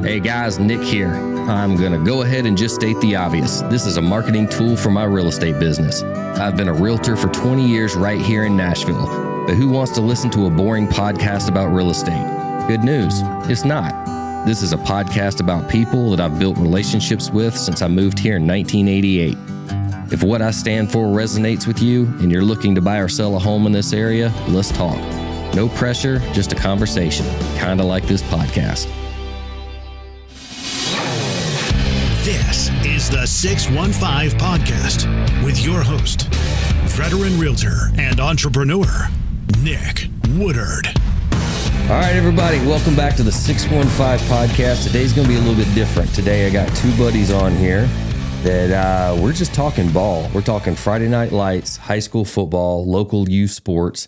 Hey guys, Nick here. I'm going to go ahead and just state the obvious. This is a marketing tool for my real estate business. I've been a realtor for 20 years right here in Nashville. But who wants to listen to a boring podcast about real estate? Good news, it's not. This is a podcast about people that I've built relationships with since I moved here in 1988. If what I stand for resonates with you and you're looking to buy or sell a home in this area, let's talk. No pressure, just a conversation, kind of like this podcast. This is the 615 Podcast with your host, veteran realtor and entrepreneur, Nick Woodard. All right, everybody, welcome back to the 615 Podcast. Today's going to be a little bit different. Today I got two buddies on here that we're just talking ball. We're talking Friday Night Lights, high school football, local youth sports.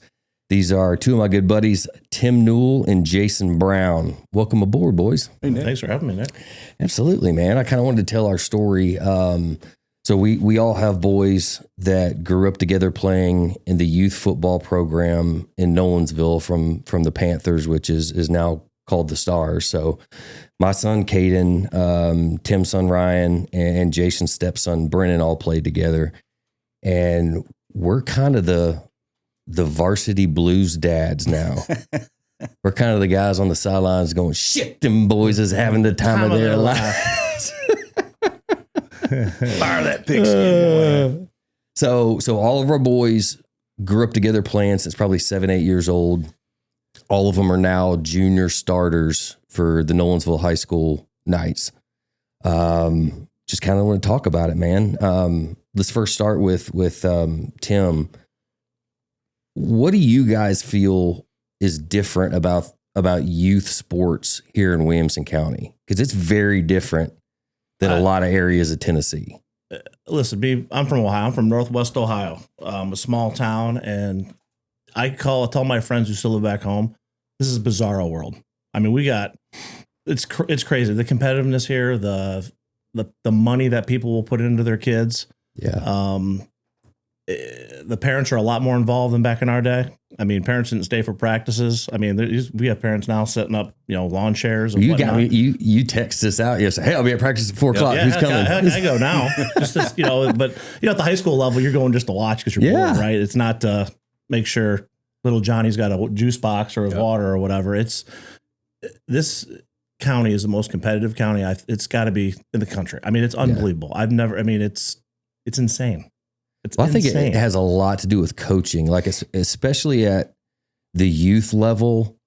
These are two of my good buddies, Tim Newell and Jason Brown. Welcome aboard, boys. Hey, Nick. Thanks for having me, Nick. Absolutely, man. I kind of wanted to tell our story. So we all have boys that grew up together playing in the youth football program in Nolensville from the Panthers, which is now called the Stars. So my son, Caden, Tim's son, Ryan, and Jason's stepson, Brennan, all played together. And we're kind of the varsity blues dads now. We're kind of the guys on the sidelines going, shit, them boys is having the time of their lives. Fire that pigskin boy. So all of our boys grew up together playing since probably 7-8 years old. All of them are now junior starters for the Nolensville High School Knights. Just kind of want to talk about it, man. Let's first start with Tim. What do you guys feel is different about youth sports here in Williamson County? Because it's very different than a lot of areas of Tennessee. Listen, I'm from Ohio. I'm from Northwest Ohio, a small town, and I tell my friends who still live back home, this is bizarro world. I mean, it's crazy. The competitiveness here, the money that people will put into their kids. Yeah. The parents are a lot more involved than back in our day. I mean, parents didn't stay for practices. I mean, we have parents now setting up, lawn chairs. And got me. You text this out. You say, "Hey, I'll be at practice at 4 o'clock. Who's coming?" I go now. But at the high school level, you're going just to watch because you're bored, right? It's not to make sure little Johnny's got a juice box or water or whatever. This county is the most competitive county. It's got to be in the country. I mean, it's unbelievable. It's insane. I think it has a lot to do with coaching, like especially at the youth level.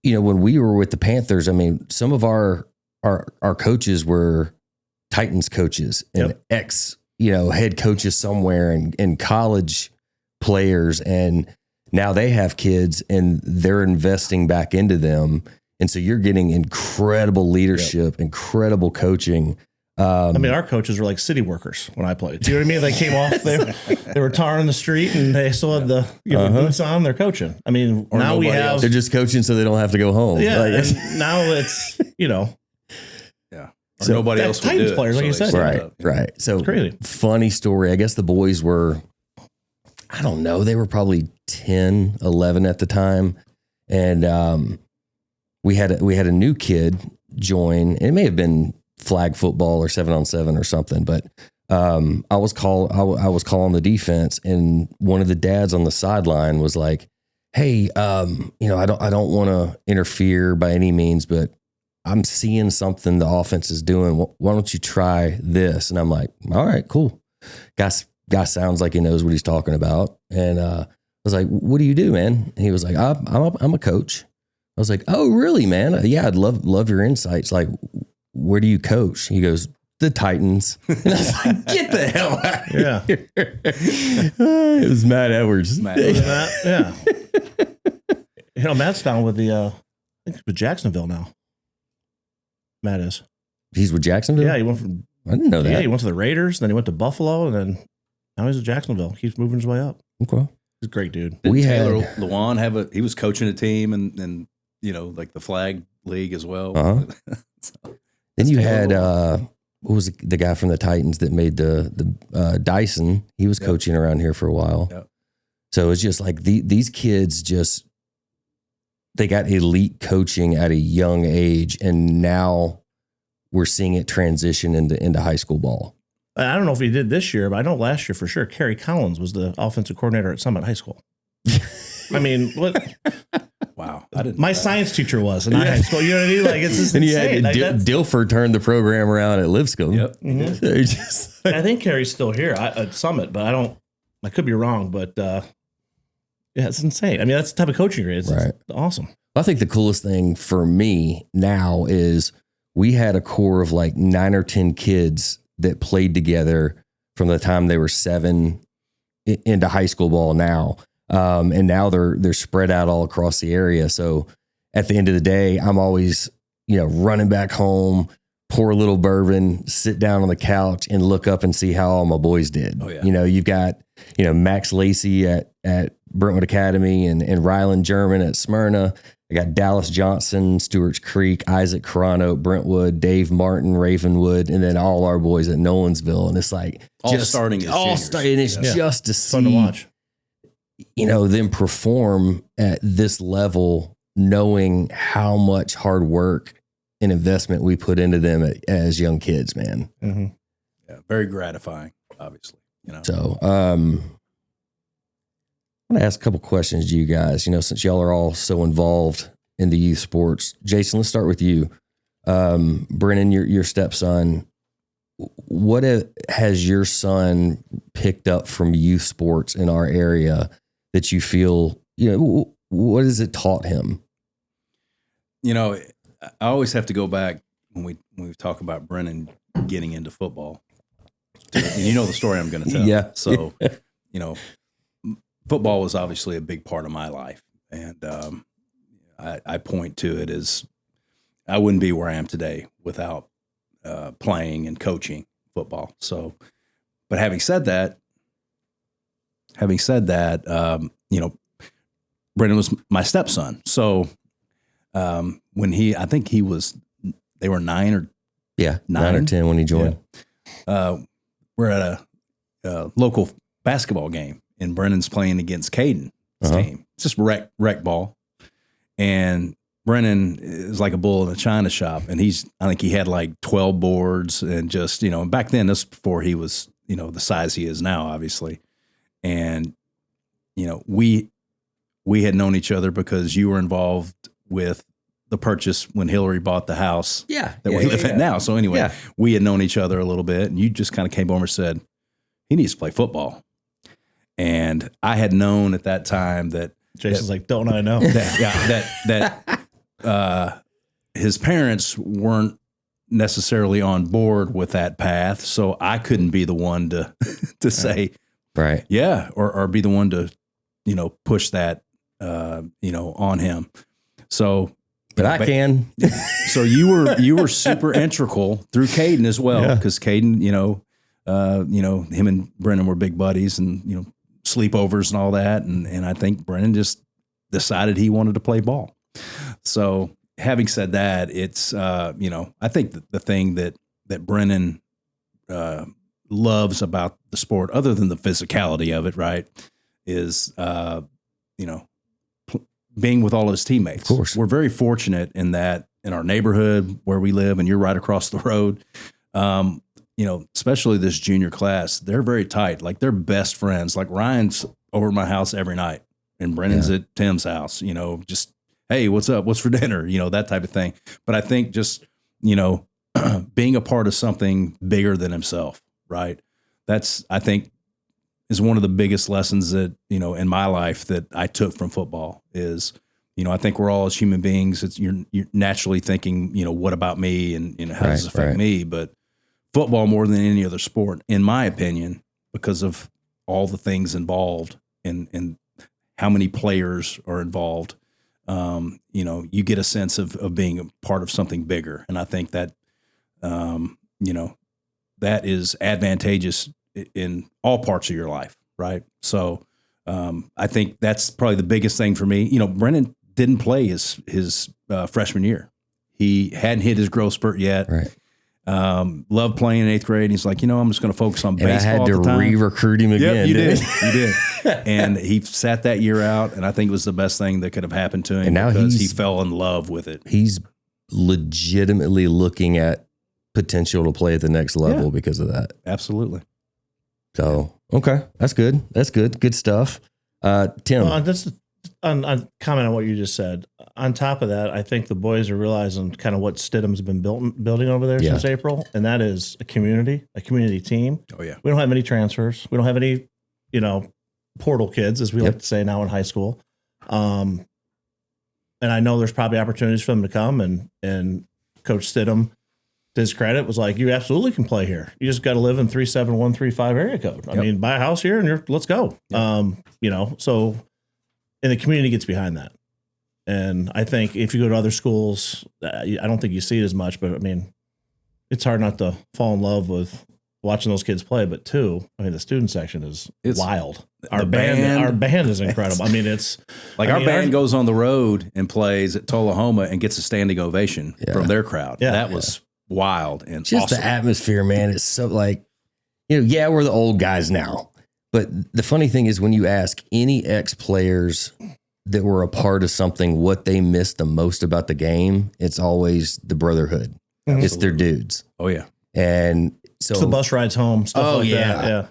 When we were with the Panthers, I mean, some of our coaches were Titans coaches and head coaches somewhere and college players. And now they have kids and they're investing back into them. And so you're getting incredible leadership, incredible coaching. Our coaches were like city workers when I played. Do you know what I mean? They came off, they were tarring the street and they still had the boots on. They're coaching. I mean, or now they're just coaching so they don't have to go home. Yeah. And now it's, yeah. So nobody else would Titans do players, like you said. Right. So crazy. Funny story. I guess the boys were, I don't know, they were probably 10, 11 at the time. And we had a new kid join. It may have been flag football or 7-on-7 or something, but I was calling the defense, and one of the dads on the sideline was like, "Hey, I don't want to interfere by any means, but I'm seeing something the offense is doing. Why don't you try this?" And I'm like, "All right, cool." Guy sounds like he knows what he's talking about, and I was like, "What do you do, man?" And he was like, "I'm a coach." I was like, "Oh, really, man? Yeah, I'd love your insights. Like, where do you coach?" He goes, "The Titans." And I was like, "Get the hell out of here." It was Matt Edwards. Yeah. Matt's down with I think with Jacksonville now. Matt is. He's with Jacksonville? Yeah, he went from. I didn't know that. Yeah, he went to the Raiders, then he went to Buffalo, and then now he's at Jacksonville. Keeps moving his way up. Okay. He's a great dude. Did Taylor Lewan he was coaching a team and like the flag league as well. Uh-huh. Then you had what was the guy from the Titans that made the Dyson? He was coaching around here for a while. Yep. So it's just like these kids they got elite coaching at a young age, and now we're seeing it transition into high school ball. I don't know if he did this year, but I know last year for sure, Kerry Collins was the offensive coordinator at Summit High School. I mean, what? Wow. My science teacher was in high school. You know what I mean? Like, it's just insane. Like Dilford turned the program around at Lipscomb. Yep. Mm-hmm. I think Kerry's still here at Summit, but I could be wrong, but yeah, it's insane. I mean, that's the type of coaching you're in. It's awesome. I think the coolest thing for me now is we had a core of like 9 or 10 kids that played together from the time they were 7 into high school ball now. And now they're spread out all across the area. So at the end of the day, I'm always, running back home, pour a little bourbon, sit down on the couch and look up and see how all my boys did. Oh, yeah. You've got, Max Lacey at Brentwood Academy and Ryland German at Smyrna. I got Dallas Johnson, Stewart's Creek, Isaac Carano, Brentwood, Dave Martin, Ravenwood, and then all our boys at Nolensville. And it's like starting as juniors. And it's just to see, fun to watch. Them perform at this level, knowing how much hard work and investment we put into them as young kids, man. Mm-hmm. Yeah, very gratifying, obviously. So, I'm going to ask a couple questions to you guys, since y'all are all so involved in the youth sports. Jason, let's start with you. Brennan, your stepson, what has your son picked up from youth sports in our area that you feel, what has it taught him? I always have to go back when we talk about Brennan getting into football. And the story I'm going to tell. Yeah. So, football was obviously a big part of my life. And I point to it as I wouldn't be where I am today without playing and coaching football. So, but having said that, Brendan was my stepson. So when they were 9 or 10 when he joined. Yeah. We're at a local basketball game, and Brennan's playing against Caden's team. It's just rec ball. And Brennan is like a bull in a china shop. And I think he had like 12 boards and just, and back then, this was before he was, the size he is now, obviously. And, we had known each other because you were involved with the purchase when Hillary bought the house that we live in now. So anyway, we had known each other a little bit, and you just kind of came over and said, he needs to play football. And I had known at that time that Jason's like, don't I know? That his parents weren't necessarily on board with that path. So I couldn't be the one to say, right. Yeah. Or be the one to, push that, on him. So, but I can. So you were super integral through Caden as well. Cause Caden, him and Brennan were big buddies and, sleepovers and all that. And I think Brennan just decided he wanted to play ball. So having said that, it's, I think the thing that Brennan loves about the sport, other than the physicality of it, right, is, being with all his teammates. Of course. We're very fortunate in that in our neighborhood where we live, and you're right across the road, especially this junior class, they're very tight. Like they're best friends. Like Ryan's over at my house every night and Brennan's at Tim's house, just, hey, what's up? What's for dinner? That type of thing. But I think just, being a part of something bigger than himself, right? That's, I think, is one of the biggest lessons that, in my life that I took from football is, I think we're all as human beings, you're naturally thinking, what about me and how does this affect me? But football more than any other sport, in my opinion, because of all the things involved and how many players are involved, you get a sense of being a part of something bigger. And I think that, that is advantageous in all parts of your life. Right. So, I think that's probably the biggest thing for me. Brennan didn't play his freshman year. He hadn't hit his growth spurt yet. Right. Loved playing in 8th grade. He's like, I'm just going to focus on baseball. And I had to re-recruit him again. Yep, you did. You did. And he sat that year out, and I think it was the best thing that could have happened to him, And now because he fell in love with it. He's legitimately looking at potential to play at the next level because of that. Absolutely. So, okay. That's good. That's good. Good stuff. Tim. Well, just on comment on what you just said. On top of that, I think the boys are realizing kind of what Stidham's been building over there since April, and that is a community team. Oh yeah. We don't have any transfers. We don't have any, portal kids, as we like to say now in high school. And I know there's probably opportunities for them to come, and Coach Stidham, to his credit, was like, you absolutely can play here. You just got to live in 37135 area code. I mean, buy a house here and let's go. Yep. So, and the community gets behind that. And I think if you go to other schools, I don't think you see it as much, but I mean, it's hard not to fall in love with watching those kids play. But two, I mean, the student section is wild. Our band is incredible. I mean, it's like our band goes on the road and plays at Tullahoma and gets a standing ovation from their crowd. Yeah, that was wild and just awesome. The atmosphere, man. It's so like, we're the old guys now. But the funny thing is, when you ask any ex-players that were a part of something what they missed the most about the game, it's always the brotherhood. Absolutely. It's their dudes. Oh, yeah. And so it's the bus rides home, stuff like that. Yeah.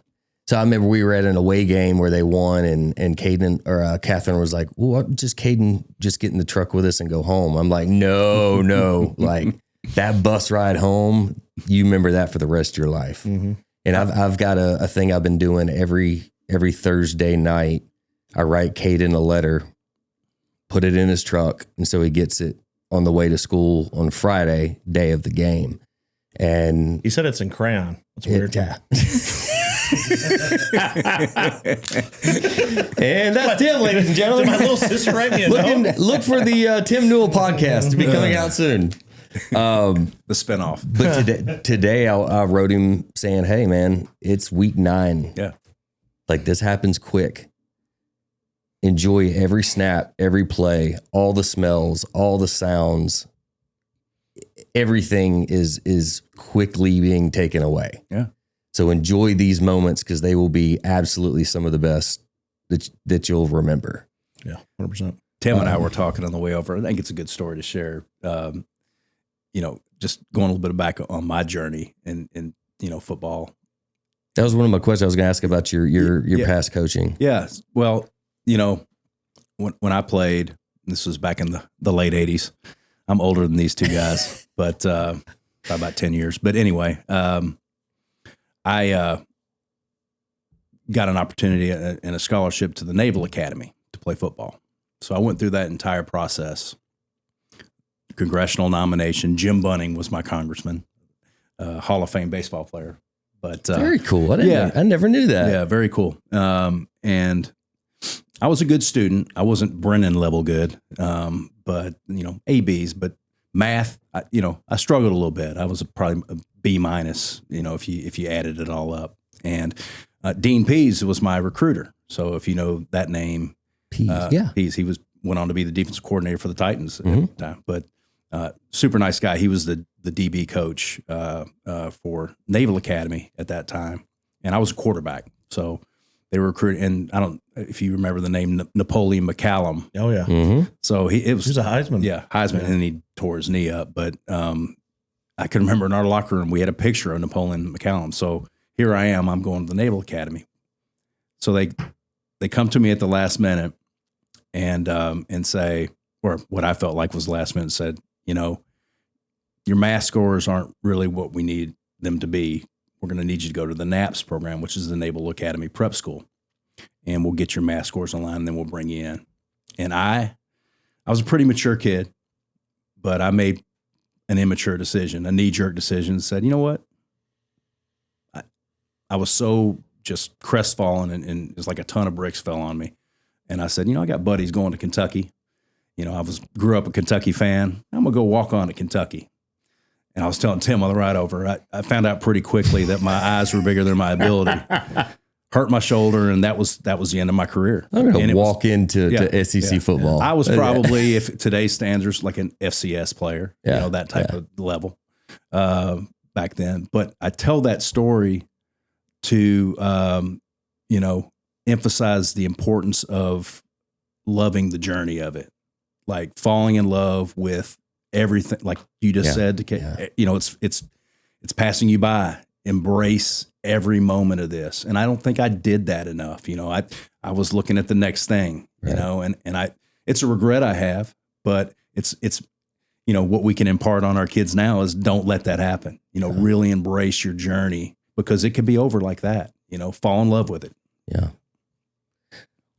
So I remember we were at an away game where they won, and Caden or Catherine was like, "Well, just Caden, just get in the truck with us and go home." I'm like, no, like that bus ride home, you remember that for the rest of your life. Mm-hmm. And I've got a thing I've been doing every Thursday night. I write Caden a letter, put it in his truck, and so he gets it on the way to school on Friday, day of the game. And he said it's in crayon. That's weird. Yeah. And that's Tim, ladies and gentlemen. My little sister write me a note. Look for the Tim Newell podcast to be coming out soon. The spinoff. But today I wrote him saying, "Hey man, it's week 9. Yeah. Like this happens quick. Enjoy every snap, every play, all the smells, all the sounds. Everything is quickly being taken away." Yeah. So enjoy these moments because they will be absolutely some of the best that you'll remember. Yeah, 100%. Tim and I were talking on the way over. I think it's a good story to share. Just going a little bit back on my journey in football. That was one of my questions I was going to ask about your past coaching. Yeah. Well, when I played, this was back in the late 80s. I'm older than these two guys, but by about 10 years. But anyway, I got an opportunity and a scholarship to the Naval Academy to play football. So I went through that entire process. Congressional nomination. Jim Bunning was my congressman, Hall of Fame baseball player. But very cool. I never knew that. Yeah, very cool. And I was a good student. I wasn't Brennan level good, but ABs. But math, I struggled a little bit. I was probably a B minus, if you added it all up. And Dean Pease was my recruiter. So if you know that name, Pease, he went on to be the defensive coordinator for the Titans at the time. But super nice guy. He was the DB coach for Naval Academy at that time, and I was a quarterback. So they were recruiting, and I don't if you remember the name Napoleon McCallum. Oh yeah. Mm-hmm. So he was a Heisman. Yeah, Heisman, and then he tore his knee up. But I can remember in our locker room we had a picture of Napoleon McCallum. So here I am. I'm going to the Naval Academy. So they come to me at the last minute and say, or what I felt like was the last minute, said, your math scores aren't really what we need them to be. We're going to need you to go to the NAPS program, which is the Naval Academy Prep School, and we'll get your math scores online, and then we'll bring you in. And I was a pretty mature kid, but I made an immature decision, a knee-jerk decision, and said, you know what? I was so just crestfallen, and it was like a ton of bricks fell on me. And I said, I got buddies going to Kentucky. I grew up a Kentucky fan. I'm going to go walk on to Kentucky. And I was telling Tim on the ride over, I found out pretty quickly that my eyes were bigger than my ability. Hurt my shoulder, and that was the end of my career. I'm going to walk into SEC football. I was probably, if today's standards, like an FCS player, that type of level back then. But I tell that story to, emphasize the importance of loving the journey of it, like falling in love with everything. Like you just said, it's passing you by. Embrace every moment of this. And I don't think I did that enough. I was looking at the next thing, and it's a regret I have, but it's what we can impart on our kids now is don't let that happen. Really embrace your journey, because it could be over like that. Fall in love with it. Yeah.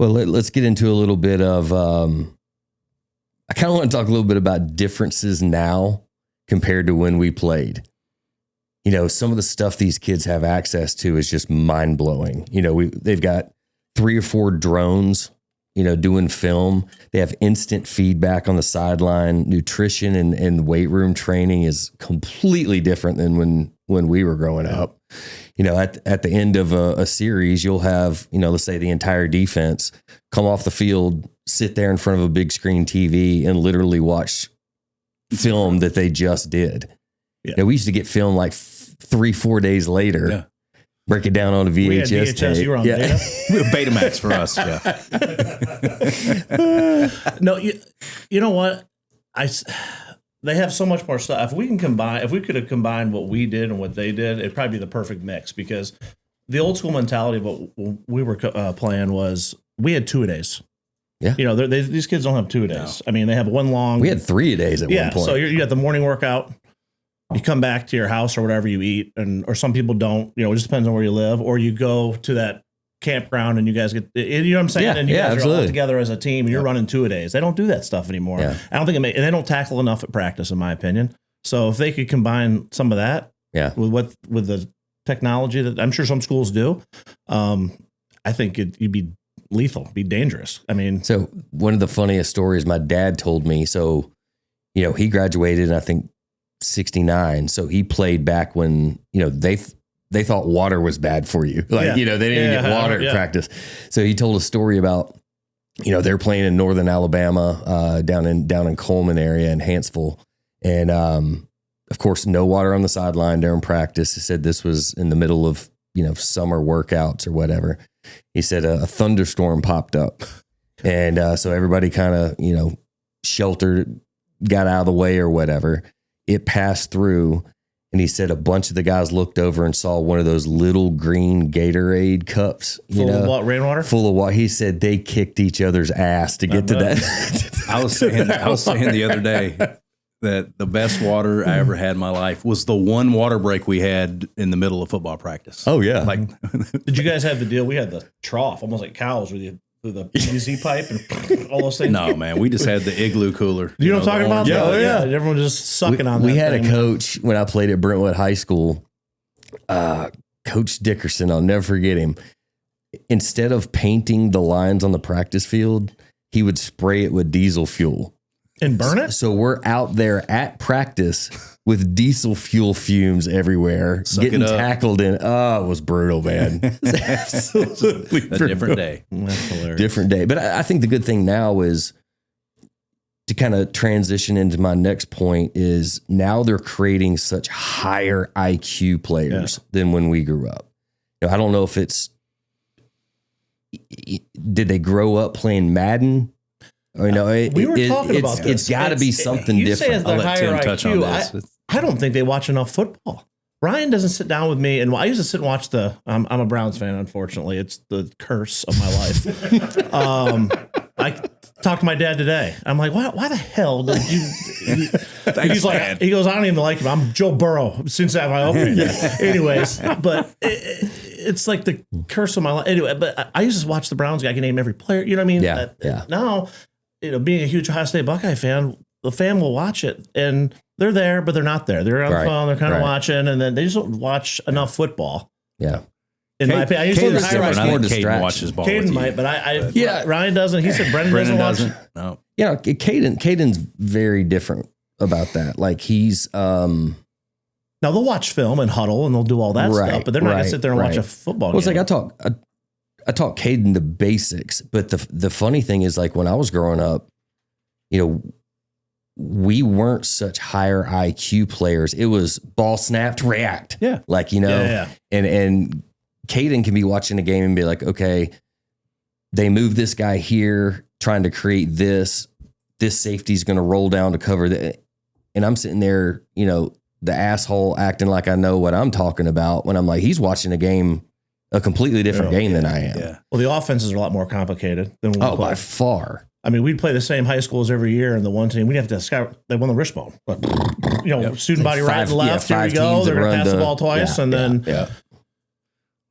Well, let's get into a little bit of, I kind of want to talk a little bit about differences now compared to when we played. Some of the stuff these kids have access to is just mind blowing. They've got 3 or 4 drones, doing film. They have instant feedback on the sideline. Nutrition and weight room training is completely different than when we were growing up. At the end of a series, you'll have, let's say the entire defense come off the field, sit there in front of a big screen TV and literally watch film that they just did. Yeah. We used to get film like 3-4 days later. Yeah. Break it down on a VHS. We had VHS, tape. You were on Beta? Betamax for us. Yeah. No, you know what? They have so much more stuff. If we could have combined what we did and what they did, it'd probably be the perfect mix, because the old school mentality of what we were playing was we had 2-a-days. Yeah. These kids don't have 2-a-days. No. I mean, they have one long. We had 3-a-days at one point. So you got the morning workout. You come back to your house or whatever you eat, or some people don't, it just depends on where you live, or you go to that campground and you guys get, you know what I'm saying? Yeah, and you guys absolutely. are all together as a team and you're running 2-a-days. They don't do that stuff anymore. Yeah. I don't think and they don't tackle enough at practice, in my opinion. So if they could combine some of that with the technology that I'm sure some schools do, I think you'd be lethal, be dangerous. I mean, so one of the funniest stories my dad told me, so, he graduated, I think, 69. So he played back when, they thought water was bad for you. Like, they didn't get water at practice. So he told a story about, they're playing in northern Alabama, down in Coleman area in Hanceville. And, of course, no water on the sideline during practice. He said this was in the middle of, summer workouts or whatever. He said a thunderstorm popped up. And, so everybody kind of, sheltered, got out of the way or whatever. It passed through, and he said a bunch of the guys looked over and saw one of those little green Gatorade cups, full of what, rainwater? Full of water. He said they kicked each other's ass to get to that. I was saying the other day that the best water I ever had in my life was the one water break we had in the middle of football practice. Oh yeah. Did you guys have the deal? We had the trough, almost like cows, with you. The PVC pipe and all those things. No, man, we just had the igloo cooler. You know what I'm talking about? Yeah. Everyone just sucking on that. We had a coach when I played at Brentwood High School, Coach Dickerson. I'll never forget him. Instead of painting the lines on the practice field, he would spray it with diesel fuel. And burn it? So we're out there at practice with diesel fuel fumes everywhere, getting tackled in. Oh, it was brutal, man. It was absolutely a different day. That's hilarious. Different day. But I think the good thing now is, to kind of transition into my next point, is now they're creating such higher IQ players than when we grew up. I don't know if it's, did they grow up playing Madden? Or, we were talking about this. It's got to be something different. I'll let Tim touch on this. I don't think they watch enough football. Ryan doesn't sit down with me, and I used to sit and watch I'm a Browns fan, unfortunately. It's the curse of my life. I talked to my dad today. I'm like, why the hell did you? He's like, he goes, I don't even like him. I'm Joe Burrow since I opened. Anyways, but it's like the curse of my life. Anyway, but I used to watch the Browns. I can name every player. You know what I mean? Yeah. Now, being a huge Ohio State Buckeye fan, the fan will watch it, and they're there, but they're not there. They're on the phone. They're kind of watching, and then they just don't watch enough football. Yeah. In my opinion, I usually Caden watches ball. Caden might, but Ryan doesn't. He said Brendan doesn't watch. No. Yeah, Caden's very different about that. Like he's now they'll watch film and huddle and they'll do all that stuff, but they're not gonna sit there and watch a football game. It's like I taught Caden the basics, but the funny thing is, like, when I was growing up, we weren't such higher IQ players. It was ball snapped, react. Yeah. Like, and Caden can be watching a game and be like, okay, they move this guy here, trying to create this safety's going to roll down to cover that. And I'm sitting there, the asshole acting like I know what I'm talking about when I'm like, he's watching a completely different game than I am. Yeah. Well, the offenses are a lot more complicated than when we play. By far. I mean, we'd play the same high schools every year, and the one team we'd have to scout. They won the wishbone, student body right and left. Here we go. They're going to pass the ball twice, and then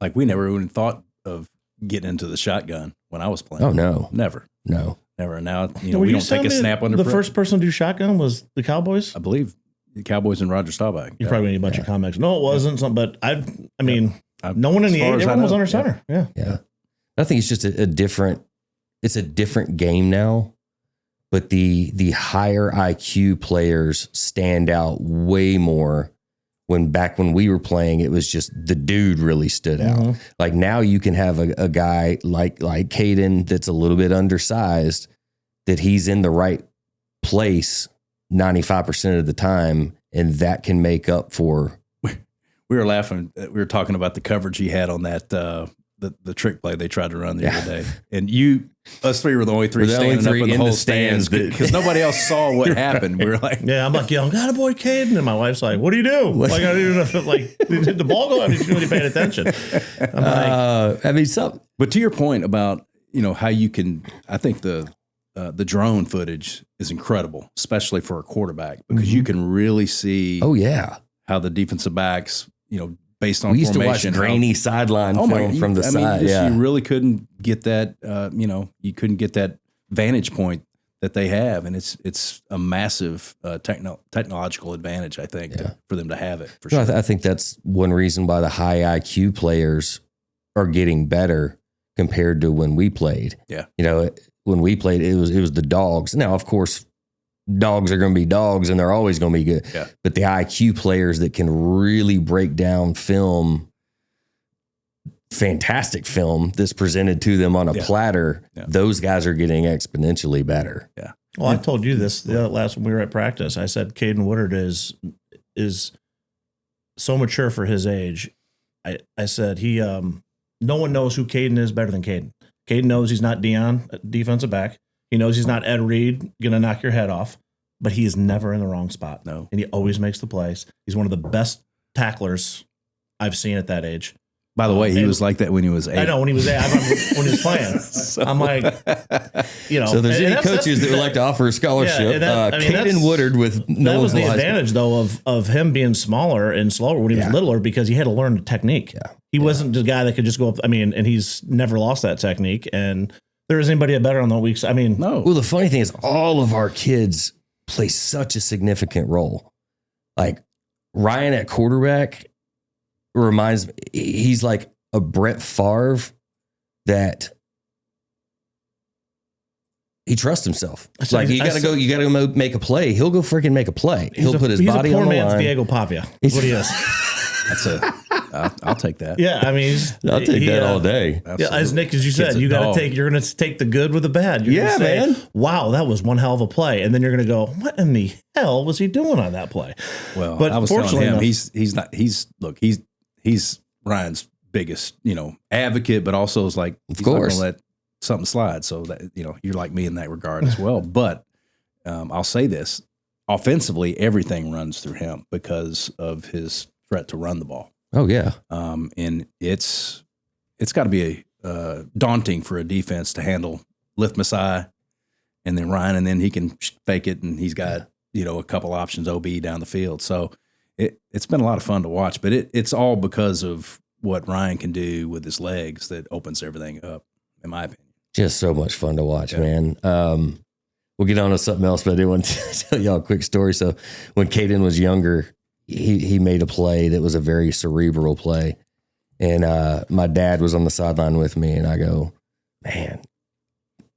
like we never even thought of getting into the shotgun when I was playing. Oh no, never. Now we don't take a snap under. The first person to do shotgun was the Cowboys. I believe the Cowboys and Roger Staubach. You probably need a bunch of comments. No, it wasn't. But no one in the 8, everyone was under center. Yeah. I think it's just a different game now, but the higher IQ players stand out way more. Back when we were playing, it was just the dude really stood out. Like now you can have a guy like Caden that's a little bit undersized, that he's in the right place 95% of the time, and that can make up for. We were laughing. We were talking about the coverage he had on that the trick play they tried to run the other day, and us three were the only three standing up in the whole stands because nobody else saw what happened. We were like, I'm like yelling, "Got a boy, Caden!" And my wife's like, "What do you do?" Like, I don't even like did the ball go out? Did you really paying attention? I'm like, But to your point about how you can, I think the drone footage is incredible, especially for a quarterback, because you can really see. Oh yeah, how the defensive backs, based on we used formation, to watch grainy sideline film from the side. You really couldn't get that. You couldn't get that vantage point that they have, and it's a massive technological advantage, I think, for them to have it. For sure, I think that's one reason why the high IQ players are getting better compared to when we played. Yeah, when we played, it was the dogs. Now, of course, dogs are going to be dogs and they're always going to be good. Yeah. But the IQ players that can really break down film, fantastic film that's presented to them on a platter, those guys are getting exponentially better. Yeah. Well, I told you this the last when we were at practice. I said Caden Woodard is so mature for his age. I said no one knows who Caden is better than Caden. Caden knows he's not Dion, defensive back. He knows he's not Ed Reed, going to knock your head off, but he is never in the wrong spot. No. And he always makes the plays. He's one of the best tacklers I've seen at that age. By the way, he was like that when he was 8. I know, when he was 8, when he was playing. I'm like, So there's any coaches that would like to offer a scholarship. Caden Woodard with Nolensville. That was the advantage, though, of him being smaller and slower when he was littler, because he had to learn the technique. Yeah. He wasn't the guy that could just go up. And he's never lost that technique. And there isn't anybody better on the weeks. No. Well, the funny thing is all of our kids play such a significant role. Like Ryan at quarterback reminds me, he's like a Brett Favre that he trusts himself. Like you got to go make a play. He'll go freaking make a play. He'll put his body on the line. He's a poor man's Diego Pavia. What he is. I'll take that. Yeah, I'll take that all day. Yeah, as Nick, as you said, you're going to take the good with the bad. You're gonna say, man. Wow, that was one hell of a play, and then you're going to go, what in the hell was he doing on that play? Well, but I was telling him he's Ryan's biggest advocate, but also is like he's not going to let something slide. So that you're like me in that regard as well. But I'll say this: offensively, everything runs through him because of his threat to run the ball. Oh yeah. And it's got to be daunting for a defense to handle lift Messiah and then Ryan, and then he can fake it, and he's got a couple options OB down the field. So it's been a lot of fun to watch, but it's all because of what Ryan can do with his legs that opens everything up, in my opinion. Just so much fun to watch, man. We'll get on to something else, but I did want to tell y'all a quick story. So when Caden was younger, he made a play that was a very cerebral play. And my dad was on the sideline with me, and I go, man,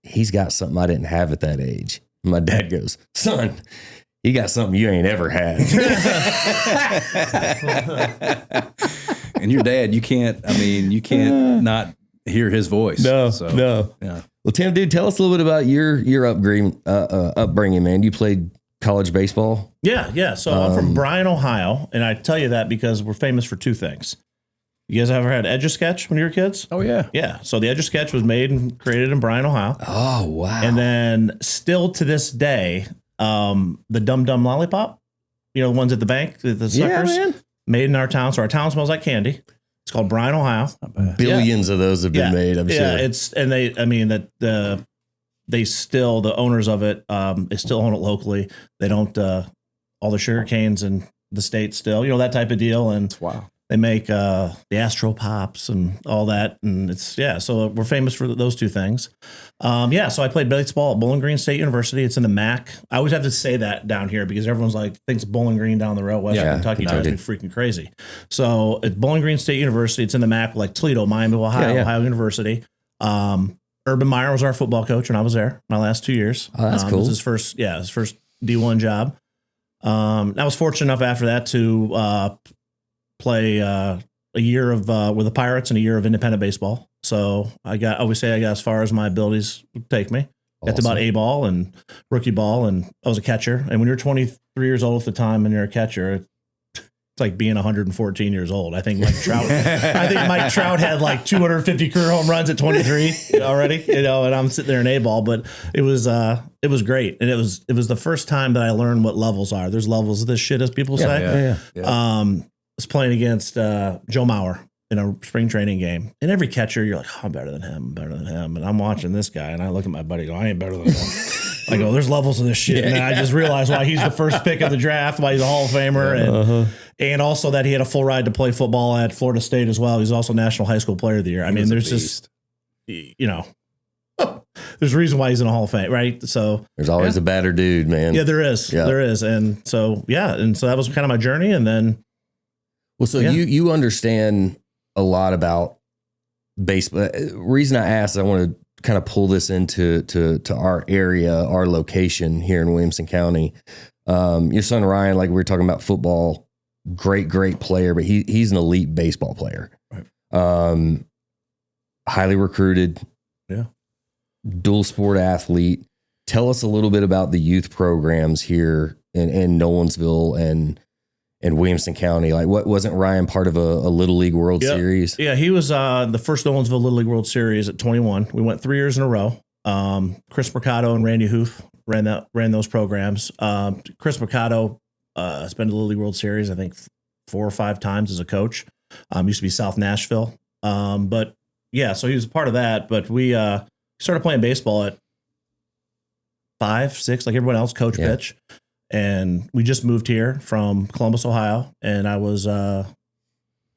he's got something I didn't have at that age. And my dad goes, son, he got something you ain't ever had. And your dad, you can't not hear his voice. No. Yeah. Well, Tim, dude, tell us a little bit about your upbringing, man. You played college baseball? Yeah. So I'm from Bryan, Ohio, and I tell you that because we're famous for two things: You guys ever had Etch-a-Sketch when you were kids? Oh yeah. Yeah. So the Etch-a-Sketch was made and created in Bryan, Ohio. Oh, wow. And then still to this day, the Dum Dum Lollipop, the ones at the bank, the suckers, made in our town. So our town smells like candy. It's called Bryan, Ohio. Billions of those have been made, I'm sure. Yeah, they still, the owners of it, they still own it locally. They don't, all the sugar canes in the state still, that type of deal. And Wow. they make the Astro Pops and all that. And so we're famous for those two things. So I played baseball at Bowling Green State University. It's in the MAC. I always have to say that down here because everyone's like, thinks Bowling Green down the road, Western Kentucky, drives me freaking crazy. So at Bowling Green State University, it's in the MAC, like Toledo, Miami, Ohio, Ohio University. Urban Meyer was our football coach when I was there my last 2 years. Oh, that's cool. It was his first D1 job. I was fortunate enough after that to play a year of with the Pirates and a year of independent baseball. So I got as far as my abilities would take me. Got to about A ball and rookie ball, and I was a catcher. And when you're 23 years old at the time and you're a catcher, it's like being 114 years old. I think Mike Trout had like 250 career home runs at 23 already, and I'm sitting there in A ball, but it was great. And it was the first time that I learned what levels are. There's levels of this shit, as people say. I was playing against Joe Mauer in a spring training game, and every catcher, you're like, oh, I'm better than him. And I'm watching this guy, and I look at my buddy, I ain't better than him. I go, there's levels of this shit. And then I just realized why he's the first pick of the draft, why he's a Hall of Famer. And also that he had a full ride to play football at Florida State as well. He's also National High School Player of the Year. I mean, there's just, there's a reason why he's in a Hall of Fame, right? So there's always a better dude, man. Yeah, there is. Yeah. There is. And so that was kind of my journey. And then, you understand a lot about baseball. Reason I asked, I want to kind of pull this into our area, our location here in Williamson County. Your son Ryan, like we were talking about football, great player, but he's an elite baseball player. Right. Highly recruited. Yeah. Dual sport athlete. Tell us a little bit about the youth programs here in Nolensville and Williamson County. Like, what wasn't Ryan part of a Little League World Series? Yeah, he was the first Nolensville Little League World Series at 21. We went 3 years in a row. Chris Mercado and Randy Hoof ran those programs. Chris Mercado has been to the Little League World Series, I think 4 or 5 times as a coach. Used to be South Nashville. So he was a part of that. But we started playing baseball at 5, 6, like everyone else, coach pitch. And we just moved here from Columbus, Ohio, and I was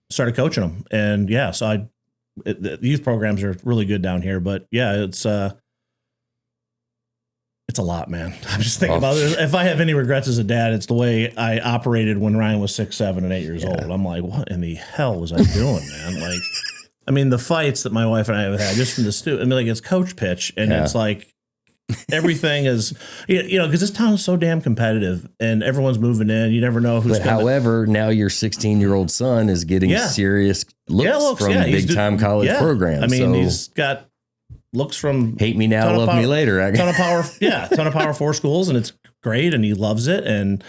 started coaching them. And the youth programs are really good down here. But it's a lot, man. I'm just thinking about it. If I have any regrets as a dad, it's the way I operated when Ryan was 6, 7, and 8 years old. I'm like, what in the hell was I doing, man? Like, I mean, the fights that my wife and I have had just from the it's coach pitch, and it's like. Everything is, because this town is so damn competitive and everyone's moving in. You never know who's. But however, now your 16-year-old son is getting serious looks from big time college programs. I mean, he's got looks from hate me now, love me later. Ton of power, ton of Power 4 schools, and it's great, and he loves it. And,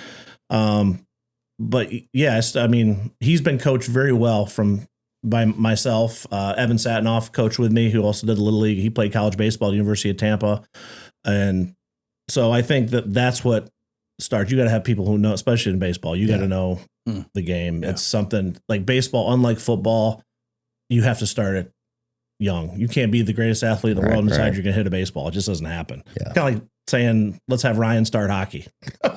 but yes, I mean, he's been coached very well by myself. Evan Satinoff coached with me, who also did the Little League. He played college baseball at the University of Tampa. And so I think that's what starts. You got to have people who know, especially in baseball, you got to know the game. Yeah. It's something like baseball, unlike football, you have to start it young. You can't be the greatest athlete in the world and decide you're going to hit a baseball. It just doesn't happen. Yeah. Kind of like saying, let's have Ryan start hockey. You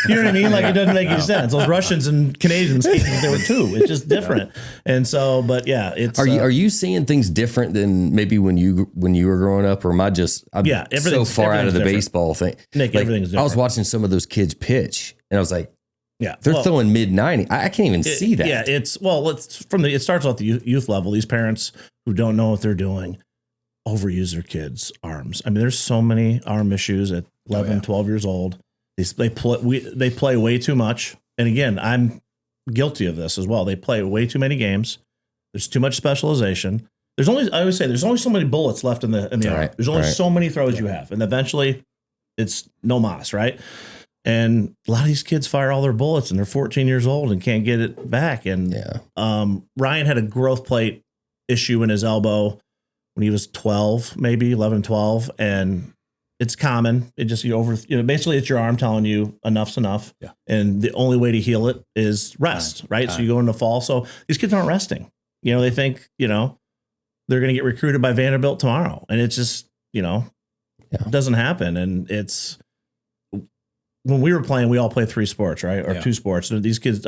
know what I mean? Like, it doesn't make any sense. Those Russians and Canadians, there were 2. It's just different. And so, but it's. Are you seeing things different than maybe when you were growing up, or am I just so far out of the baseball thing? Nick, everything's different. I was watching some of those kids pitch, and I was like, they're throwing mid-90. I can't even see that. Yeah, it starts off the youth level. These parents who don't know what they're doing overuse their kids' arms. I mean, there's so many arm issues at 11, 12 years old. They play way too much. And again, I'm guilty of this as well. They play way too many games. There's too much specialization. I always say there's only so many bullets left in the arm. There's only so many throws you have. And eventually it's no mas, right? And a lot of these kids fire all their bullets and they're 14 years old and can't get it back. And Ryan had a growth plate issue in his elbow when he was 12, maybe 11, 12. And it's common. It just, basically it's your arm telling you enough's enough. Yeah. And the only way to heal it is rest, right? So you go into fall. So these kids aren't resting. They think, they're going to get recruited by Vanderbilt tomorrow. And it's just, it doesn't happen. And it's, when we were playing, we all play 3 sports, right? Or 2 sports. And these kids,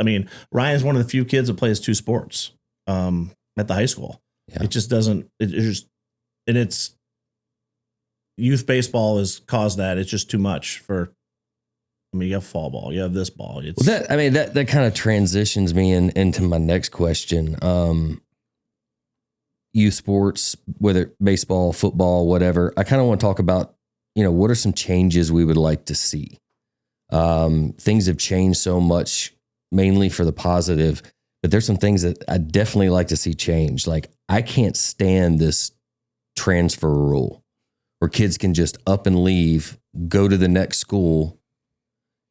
Ryan's one of the few kids that plays 2 sports at the high school. Yeah. It just doesn't, and it's youth baseball has caused that. It's just too much for, you have fall ball, you have this ball. It's that kind of transitions me into my next question. Youth sports, whether baseball, football, whatever, I kind of want to talk about, what are some changes we would like to see? Things have changed so much, mainly for the positive, but there's some things that I definitely like to see change. Like, I can't stand this transfer rule where kids can just up and leave, go to the next school.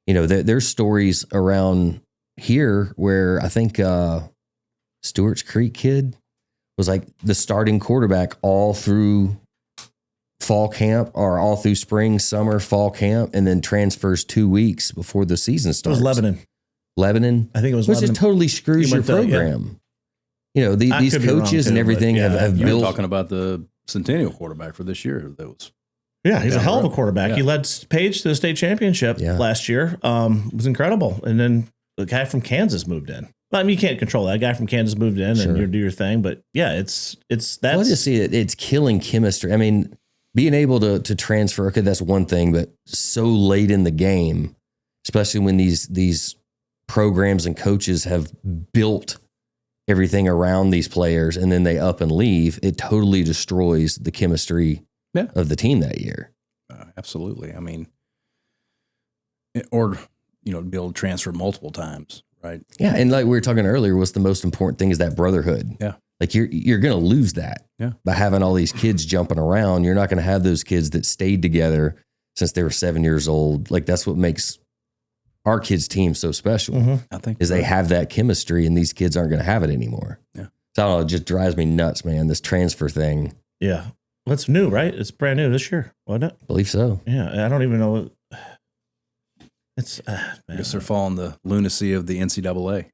There's stories around here where I think Stewart's Creek kid was like the starting quarterback all through fall camp or all through spring, summer, fall camp, and then transfers 2 weeks before the season starts. It was Lebanon. I think it was Which Lebanon. just totally screws your program. These coaches and everything have You're built. talking about the Centennial quarterback for this year. That was. Yeah, he's a hell of a quarterback. Yeah. He led Page to the state championship last year. It was incredible. And then the guy from Kansas moved in. You can't control that. A guy from Kansas moved in and you do your thing. But yeah, it's that's. Well, I just see it. It's killing chemistry. Being able to transfer, okay, that's one thing, but so late in the game, especially when these programs and coaches have built everything around these players and then they up and leave, it totally destroys the chemistry of the team that year. Absolutely. Or, be able to transfer multiple times, right? Yeah. And like we were talking earlier, what's the most important thing is that brotherhood. Yeah. Like you're going to lose that by having all these kids jumping around. You're not going to have those kids that stayed together since they were 7 years old. Like that's what makes our kids' team so special. I think is they have that chemistry, and these kids aren't going to have it anymore. Yeah, so I don't know, it just drives me nuts, man. This transfer thing. Yeah, it's new, right? It's brand new this year, wasn't it? I believe so. Yeah, I don't even know. It's. I guess they're following the lunacy of the NCAA.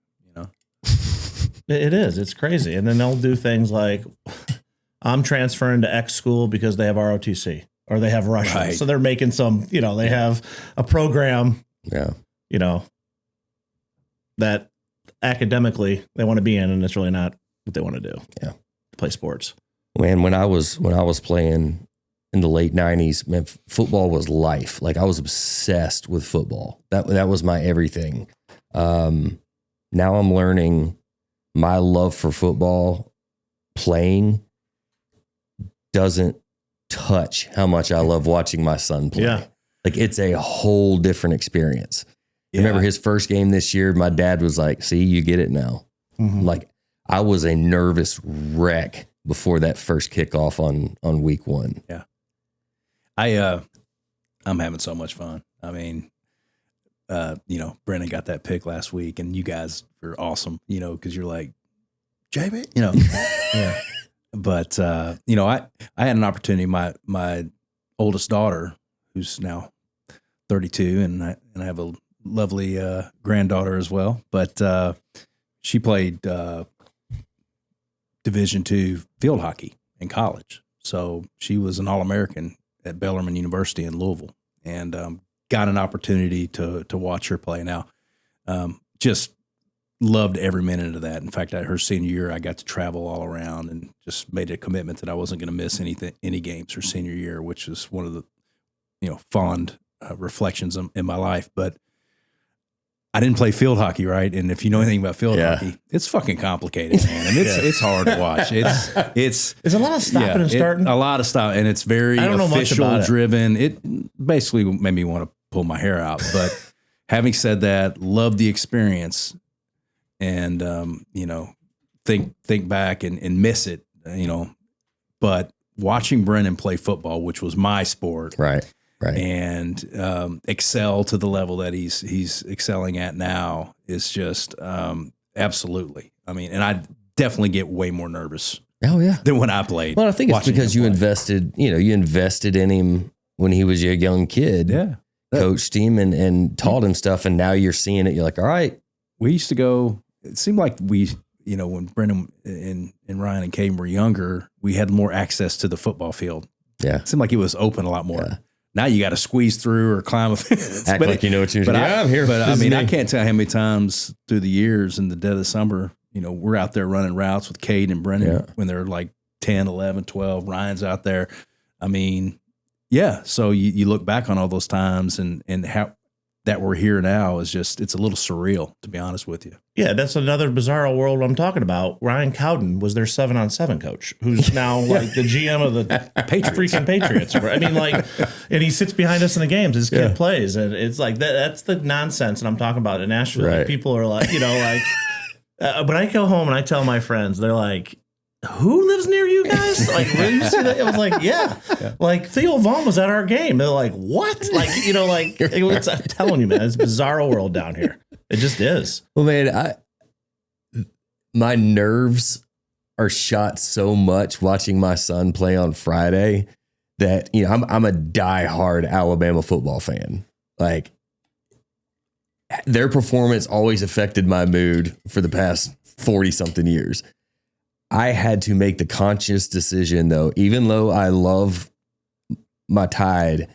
It is. It's crazy. And then they'll do things like, I'm transferring to X school because they have ROTC or they have Russian. Right. So they're making some, they have a program, that academically they want to be in, and it's really not what they want to do. Yeah. Play sports. Man, when I was playing in the late 90s, man, football was life. Like I was obsessed with football. That was my everything. Now I'm learning my love for football playing doesn't touch how much I love watching my son play. Yeah. Like it's a whole different experience. Yeah. Remember his first game this year, my dad was like, see, you get it now. Mm-hmm. Like I was a nervous wreck before that first kickoff on week 1. Yeah. I'm having so much fun. Brennan got that pick last week, and you guys are awesome, because you're like, Jamie, yeah. But, I had an opportunity. My oldest daughter, who's now 32, and I have a lovely granddaughter as well, but she played Division II field hockey in college. So she was an All-American at Bellarmine University in Louisville, and got an opportunity to watch her play. Now, just loved every minute of that. In fact, her senior year, I got to travel all around and just made a commitment that I wasn't going to miss any games her senior year, which is one of the fond reflections in my life. But I didn't play field hockey, right? And if you know anything about field hockey, it's fucking complicated, man. And it's hard to watch. It's a lot of stopping and starting. A lot of stop, and it's very official driven. It basically made me want to pull my hair out. But having said that, love the experience, and think back and miss it. But watching Brennan play football, which was my sport, right? right. and excel to the level that he's excelling at now is just absolutely. I mean, and I definitely get way more nervous. Oh yeah, than when I played. Well, I think it's because you invested in him when he was a young kid. Yeah, coached him and taught him stuff, and now you're seeing it. You're like, all right. We used to go. It seemed like when Brendan and Ryan and Caden were younger, we had more access to the football field. Yeah, it seemed like it was open a lot more. Yeah. Now you got to squeeze through or climb a fence. Act like you know what you're doing. I'm here. But I mean, I can't tell how many times through the years in the dead of the summer, we're out there running routes with Cade and Brendan when they're like 10, 11, 12. Ryan's out there. I mean, yeah. So you look back on all those times and how that we're here now is just, it's a little surreal, to be honest with you. Yeah, that's another bizarro world I'm talking about. Ryan Cowden was their 7-on-7 coach, who's now like the GM of the freaking Patriots. I mean, like, and he sits behind us in the games. His kid plays, and it's like that's the nonsense that I'm talking about in Nashville. Right. Like, people are like, when I go home and I tell my friends, they're like, who lives near you guys? Like, really, you see that? I was like, yeah. Like, Theo Vaughn was at our game. They're like, what? Like, I'm telling you, man, it's a bizarro world down here. It just is. Well, man, my nerves are shot so much watching my son play on Friday that, I'm a diehard Alabama football fan. Like, their performance always affected my mood for the past 40-something years. I had to make the conscious decision, though, even though I love my Tide,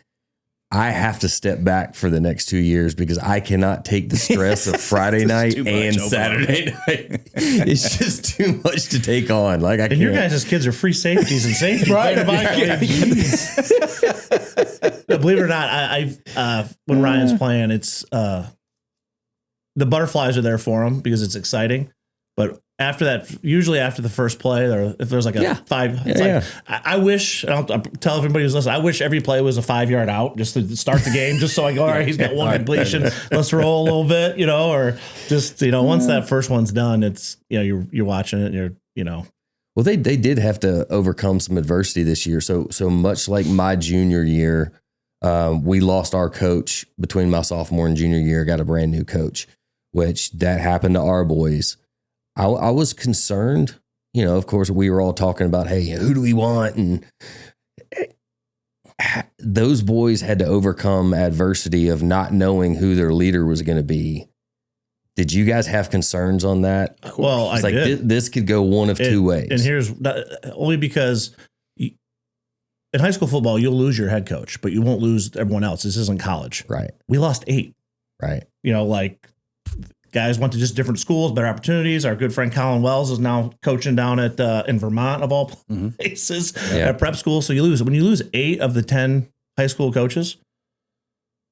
I have to step back for the next 2 years because I cannot take the stress of Friday night and Saturday night. It's just too much to take on. Like, I can't. Your guys' kids are free safeties and safety. Right. Believe it or not, I when Ryan's playing, it's the butterflies are there for him because it's exciting, but after that, usually after the first play, or if there's like a 5, it's I wish, I'll tell everybody who's listening, I wish every play was a 5-yard out just to start the game, just so I go, all right, he's got one completion, let's roll a little bit, or just, once that first one's done, it's, you're watching it and you're. Well, they did have to overcome some adversity this year. So much like my junior year, we lost our coach between my sophomore and junior year, got a brand new coach, which that happened to our boys. I was concerned, of course, we were all talking about, hey, who do we want? And those boys had to overcome adversity of not knowing who their leader was going to be. Did you guys have concerns on that? Well, I did. This could go one of two ways. And here's only because in high school football, you'll lose your head coach, but you won't lose everyone else. This isn't college. Right. We lost 8. Right. Guys went to just different schools, better opportunities. Our good friend Colin Wells is now coaching down at in Vermont, of all places, at prep school. So you lose. When you lose 8 of the 10 high school coaches,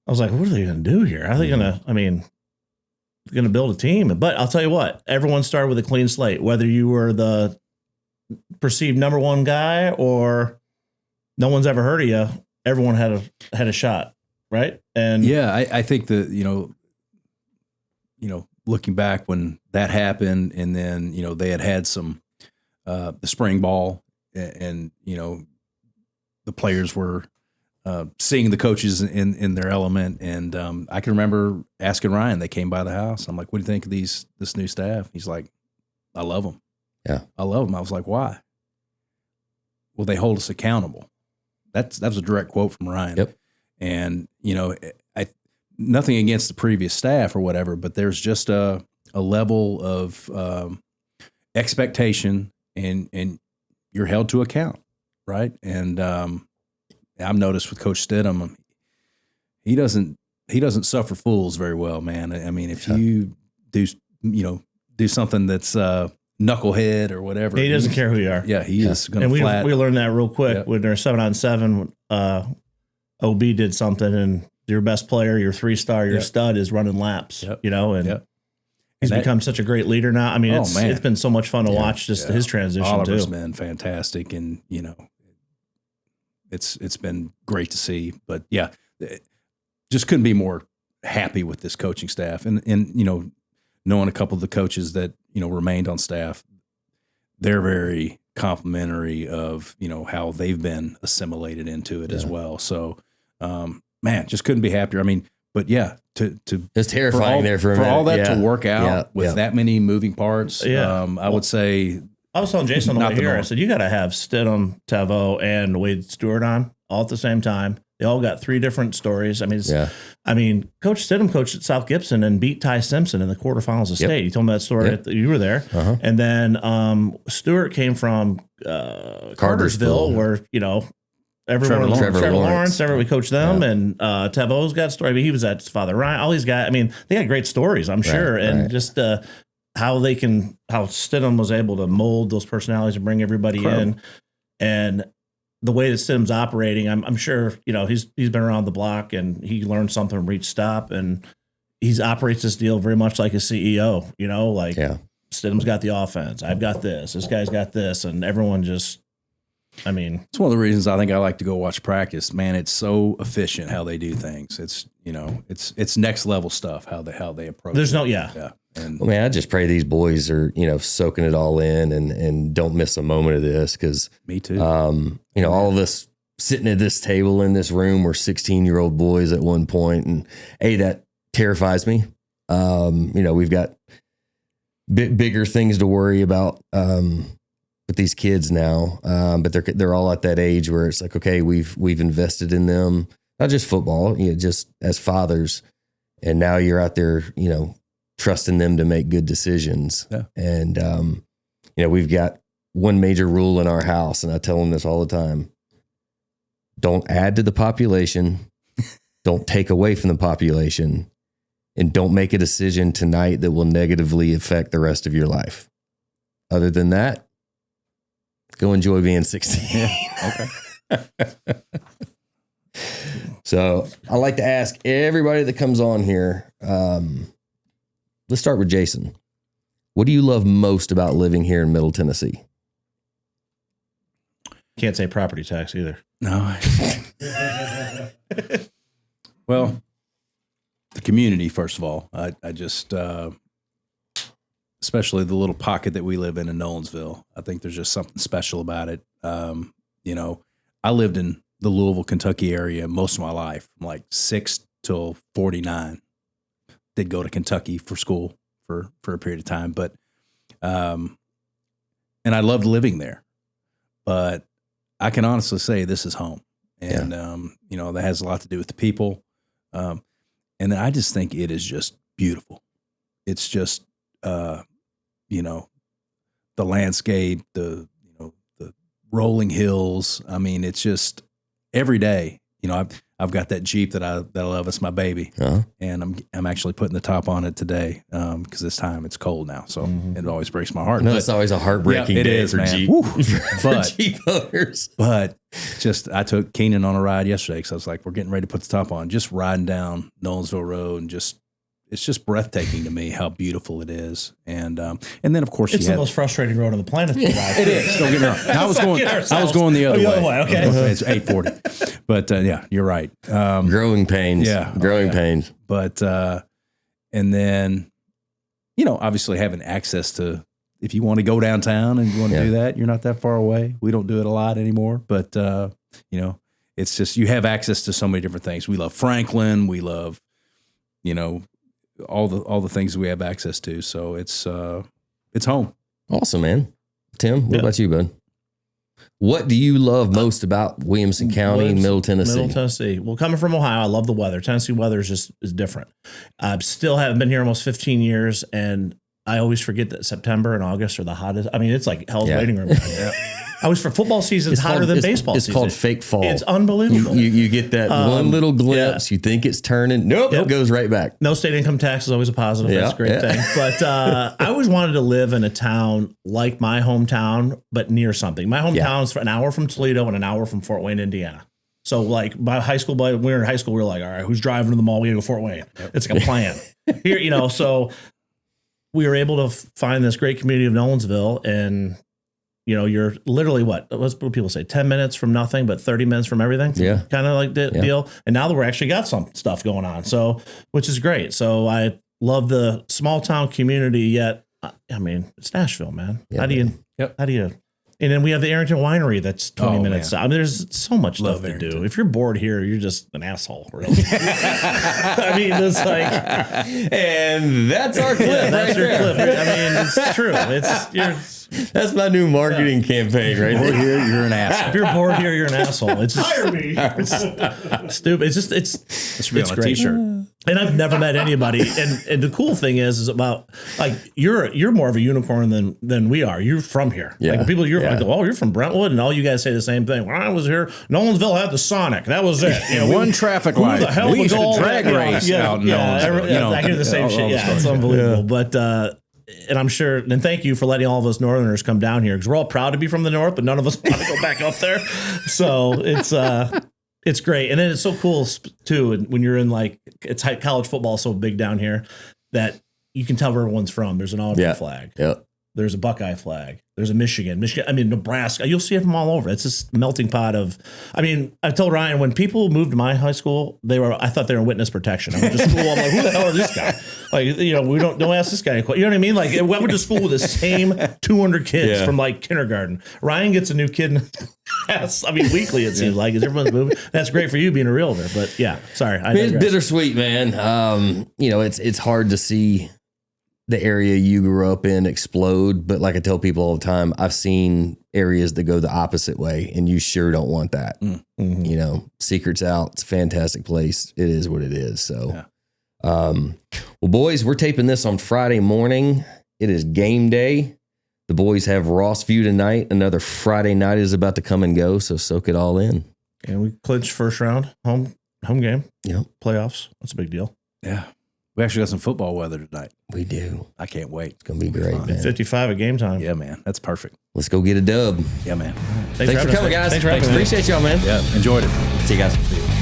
I was like, what are they going to do here? How are they going to build a team? But I'll tell you what, everyone started with a clean slate, whether you were the perceived number 1 guy or no one's ever heard of you. Everyone had a shot, right? And I think that, looking back when that happened, and then, they had some, the spring ball and the players were seeing the coaches in their element. And I can remember asking Ryan, they came by the house. I'm like, what do you think of this new staff? He's like, I love them. Yeah. I love them. I was like, why? Well, they hold us accountable. That was a direct quote from Ryan. Yep. And, nothing against the previous staff or whatever, but there's just a level of expectation and you're held to account, right? And I've noticed with Coach Stidham, he doesn't suffer fools very well, man. I mean, if you do something that's knucklehead or whatever, he doesn't care who you are. Yeah, he is going to flat. We learned that real quick when they're 7-on-7. OB did something and your best player, your 3-star, your stud is running laps, and he's become such a great leader now. I mean, it's been so much fun to watch his transition. Oliver's too. Been fantastic, and it's been great to see. But just couldn't be more happy with this coaching staff, and knowing a couple of the coaches that remained on staff, they're very complimentary of how they've been assimilated into it as well. So. Man, just couldn't be happier. I mean, but yeah, to it's terrifying for all that to work out with that many moving parts. I would say. I was telling Jason on the way here, I said, you got to have Stidham, Tavo, and Wade Stewart on all at the same time. They all got 3 different stories. I mean, Coach Stidham coached at South Gibson and beat Ty Simpson in the quarterfinals of state. He told me that story. You were there. And then Stewart came from Cartersville, where, everyone, Trevor Lawrence, we coached them. And Tavo's got a story. I mean, he was at his father Ryan. All these guys, I mean, they got great stories, I'm sure. And just how Stidham was able to mold those personalities and bring everybody in. And the way that Stidham's operating, I'm sure, he's been around the block and he learned something from each stop, and he operates this deal very much like a CEO, Stidham's got the offense. I've got this guy's got this. And everyone just, it's one of the reasons I think I like to go watch practice, man. It's so efficient how they do things. It's, it's next level stuff, how they approach it. Yeah. And I just pray these boys are, soaking it all in and don't miss a moment of this. Cause me too. All of us sitting at this table in this room were 16-year-old boys at one point. And that terrifies me. We've got bigger things to worry about, with these kids now. But they're all at that age where it's like, okay, we've invested in them, not just football, just as fathers. And now you're out there, trusting them to make good decisions. Yeah. And, we've got one major rule in our house, and I tell them this all the time. Don't add to the population. Don't take away from the population, and don't make a decision tonight that will negatively affect the rest of your life. Other than that, go enjoy being 16. Okay. So I like to ask everybody that comes on here, let's start with Jason. What do you love most about living here in Middle Tennessee? Can't say property tax either. No. Well, the community, first of all. I just, especially the little pocket that we live in Nolensville. I think there's just something special about it. I lived in the Louisville, Kentucky area most of my life, from like 6 till 49. Did go to Kentucky for school for a period of time, but, and I loved living there, but I can honestly say this is home, and, that has a lot to do with the people. And I just think it is just beautiful. It's just, the landscape, the rolling hills. It's just every day, I've got that Jeep that I love. It's my baby. And I'm actually putting the top on it today. Cause this time it's cold now. So it always breaks my heart. No, it's always a heartbreaking day for Jeep. For Jeep owners. But I took Keenan on a ride yesterday. Cause I was like, we're getting ready to put the top on, just riding down Nolensville Road, and it's just breathtaking to me how beautiful it is. And then of course it's the most frustrating road on the planet. It is. Don't get me wrong. I was going the other way. Okay. It's 840. But you're right. Growing pains. Yeah. Growing pains. But and then, obviously having access to, if you want to go downtown and you want to do that, you're not that far away. We don't do it a lot anymore, but it's just, you have access to so many different things. We love Franklin. We love, all the things we have access to. So it's home. Awesome, man. Tim, what about you, bud? What do you love most about Williamson County, Middle Tennessee? Middle Tennessee. Well, coming from Ohio, I love the weather. Tennessee weather is different. I still haven't been here almost 15 years, and I always forget that September and August are the hottest. It's like hell's waiting room. I was for football season. It's hotter than baseball season. It's called fake fall. It's unbelievable. You get that one little glimpse. You think it's turning. Nope. It goes right back. No state income tax is always a positive. That's a great thing. But I always wanted to live in a town like my hometown, but near something. My hometown is an hour from Toledo and an hour from Fort Wayne, Indiana. So like my high school, when we were in high school, we were like, all right, who's driving to the mall? We gotta go Fort Wayne. It's like a plan. Here, so we were able to find this great community of Nolensville, and you're literally what people say, 10 minutes from nothing, but 30 minutes from everything. Yeah. Kind of like the deal. And now that we're actually got some stuff going on. So, which is great. So I love the small town community, yet, it's Nashville, man. Yeah, how do you And then we have the Arrington Winery that's 20 minutes. Man. I mean, there's so much Love stuff to Arrington. do. If you're bored here, you're just an asshole, really. I mean, it's like, And that's our clip. yeah, that's right your there. clip. I mean, it's true. That's my new marketing campaign right Over there. here, you're an If asshole. you're bored here, you're an asshole. It's just Hire me. it's stupid. It's just, It should be it's on a great. t-shirt. And I've never met anybody. And the cool thing is about like you're more of a unicorn than we are. You're from here. Yeah. Like people, Yeah. like, oh, you're from Brentwood, and all you guys say the same thing. When I was here, Nolensville had the Sonic. That was it. You know, One traffic who light. the hell We was used to all drag that? race out in Nolensville, I hear the same all shit. the Yeah, stories. it's unbelievable. But and I'm sure, and thank you for letting all of us Northerners come down here because we're all proud to be from the North, but none of us want to go back up there. So it's great. And then it's so cool too. And when you're in like, it's college football so big down here that you can tell where everyone's from. There's an Auburn flag. Yep. There's a Buckeye flag. There's a Michigan. I mean, Nebraska. You'll see it from all over. It's this melting pot of. I mean, I told Ryan when people moved to my high school, I thought they were in witness protection. I went to school. I'm like, who the hell is this guy? Like, you know, we don't ask this guy. You know what I mean? Like, I went to school with the same 200 kids from like kindergarten. Ryan gets a new kid in class. I mean, weekly it seems like. Is everyone's moving? That's great for you being a realtor. But yeah, sorry. It's bittersweet, man. You know, it's hard to see the area you grew up in explode. But like I tell people all the time, I've seen areas that go the opposite way, and you sure don't want that. Mm-hmm. You know, secret's out. It's a fantastic place. It is what it is. So, well, boys, we're taping this on Friday morning. It is game day. The boys have Rossview tonight. Another Friday night is about to come and go. So soak it all in. And we clinched first round home game. Yep. Playoffs. That's a big deal. Yeah. We actually got some football weather tonight. We do. I can't wait. It's going to be great, man. 55 at game time. Yeah, man. That's perfect. Let's go get a dub. Yeah, man. Thanks for coming, guys. Thanks for having us. Appreciate y'all, man. Yeah, enjoyed it. See you guys.